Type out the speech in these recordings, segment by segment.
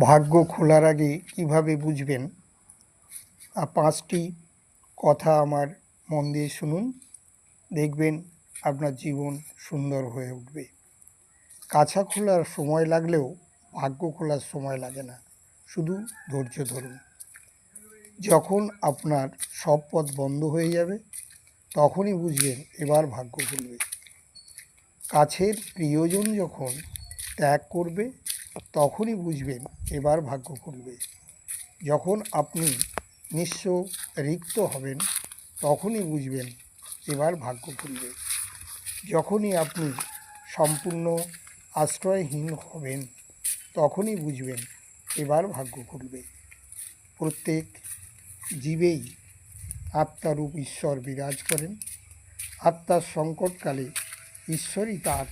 ভাগ্য খোলার আগে কীভাবে বুঝবেন? পাঁচটি কথা আমার মন দিয়ে শুনুন, দেখবেন আপনার জীবন সুন্দর হয়ে উঠবে। কাছা খোলার সময় লাগলেও ভাগ্য খোলার সময় লাগে না, শুধু ধৈর্য ধরুন। যখন আপনার সব পথ বন্ধ হয়ে যাবে তখনই বুঝবেন এবার ভাগ্য খুলবে। কাছের প্রিয়জন যখন ত্যাগ করবে তখনই বুঝবেন এবার ভাগ্য খুলবে। যখন আপনি নিঃস্ব রিক্ত হবেন তখনই বুঝবেন এবার ভাগ্য খুলবে। যখনই আপনি সম্পূর্ণ আশ্রয়হীন হবেন তখনই বুঝবেন এবার ভাগ্য খুলবে। প্রত্যেক জীবেই আত্মারূপ ঈশ্বর বিরাজ করেন। আত্মার সংকটকালে ঈশ্বরই তার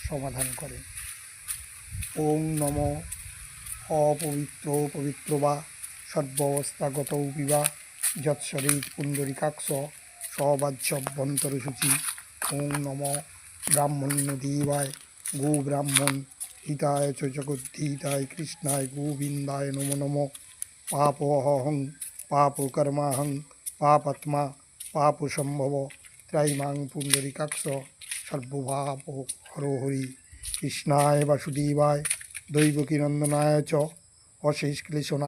সমাধান করেন। ওং নম অপবিত্র পবিত্র বা সর্বাবস্থাগত বিবা যৎসরিত পুণ্ডরিকাক্ষ সবাজ্যভ্যন্তরসূচি। ওং নম ব্রাহ্মণ্য দেবায় গো ব্রাহ্মণ হিতায় চ জগদ্ধিতায় কৃষ্ণায় গোবিন্দায় নমো নমঃ। পাপহং পাপকর্মাহং পাপাত্মা পাপসম্ভব ত্রাইমাং পুণ্ডরিকাক্ষ সর্বপাপ হরো হরি। কৃষ্ণায় বাসুদেবায় দৈবকীনন্দনায় চ অশেষ ক্লেশনা